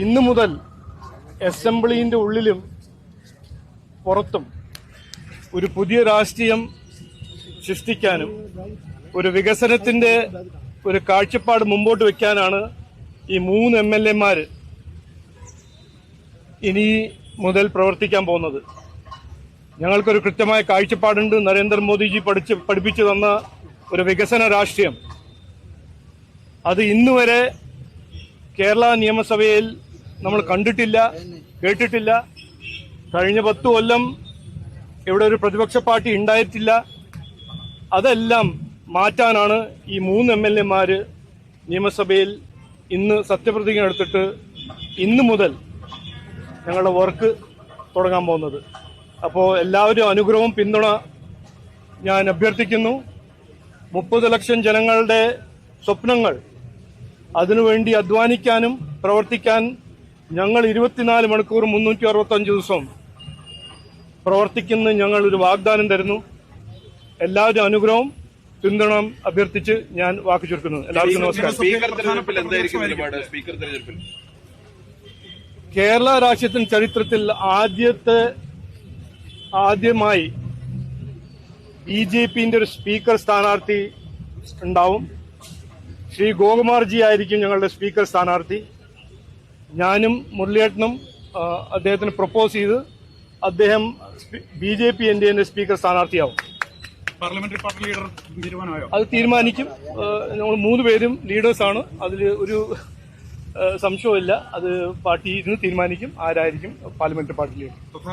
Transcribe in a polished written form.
ഇന്നു മുതൽ അസംബ്ലിയുടെ ഉള്ളിലും പുറത്തും ഒരു പുതിയ രാഷ്ട്രീയം സൃഷ്ടിക്കാനും ഒരു വികസനത്തിന്റെ ഒരു കാഴ്ചപ്പാട് മുമ്പോട്ട് വെക്കാനാണ് ഈ 3 MLA-മാർ ഇനി മുതൽ പ്രവർത്തിക്കാൻ പോകുന്നത്. ഞങ്ങൾക്കൊരു കൃത്യമായ കാഴ്ചപ്പാടുണ്ട്. നരേന്ദ്രമോദിജി പഠിപ്പിച്ചു തന്ന ഒരു വികസന രാഷ്ട്രീയം, അത് ഇന്നുവരെ കേരള നിയമസഭയിൽ നമ്മൾ കണ്ടിട്ടില്ല, കേട്ടിട്ടില്ല. കഴിഞ്ഞ 10 കൊല്ലം ഇവിടെ ഒരു പ്രതിപക്ഷ പാർട്ടി ഉണ്ടായിട്ടില്ല. അതെല്ലാം മാറ്റാനാണ് ഈ 3 MLA-മാർ നിയമസഭയിൽ ഇന്ന് സത്യപ്രതിജ്ഞ എടുത്തിട്ട് ഇന്നു മുതൽ ഞങ്ങളുടെ വർക്ക് തുടങ്ങാൻ പോകുന്നത്. അപ്പോൾ എല്ലാവരും അനുഗ്രഹവും പിന്തുണ ഞാൻ അഭ്യർത്ഥിക്കുന്നു. 30 ലക്ഷം ജനങ്ങളുടെ സ്വപ്നങ്ങൾ, അതിനുവേണ്ടി അധ്വാനിക്കാനും പ്രവർത്തിക്കാൻ ഞങ്ങൾ 24 മണിക്കൂർ 365 ദിവസവും പ്രവർത്തിക്കുന്ന ഞങ്ങൾ ഒരു വാഗ്ദാനം തരുന്നു. എല്ലാവരും അനുഗ്രഹവും പിന്തുണ അഭ്യർത്ഥിച്ച് ഞാൻ വാക്ക് ചുരുക്കുന്നു. എല്ലാവർക്കും നമസ്കാരം. കേരള രാഷ്ട്രീയത്തിന് ചരിത്രത്തിൽ ആദ്യമായി BJP-ന്റെ ഒരു സ്പീക്കർ സ്ഥാനാർത്ഥി ഉണ്ടാവും. ശ്രീ ഗോകുമാർജി ആയിരിക്കും ഞങ്ങളുടെ സ്പീക്കർ സ്ഥാനാർത്ഥി. ഞാനും മുരളിയേട്ടനും അദ്ദേഹത്തിന് പ്രപ്പോസ് ചെയ്ത് അദ്ദേഹം BJP NDA സ്പീക്കർ സ്ഥാനാർത്ഥിയാവും. പാർലമെന്ററി പാർട്ടി ലീഡർ തീരുമാനമായോ? അത് തീരുമാനിക്കും. ഞങ്ങൾ 3 പേരും ലീഡേഴ്സാണ്. അതിൽ ഒരു സംശയമില്ല. അത് പാർട്ടി ഇരുന്ന് തീരുമാനിക്കും ആരായിരിക്കും പാർലമെന്ററി പാർട്ടി ലീഡർ.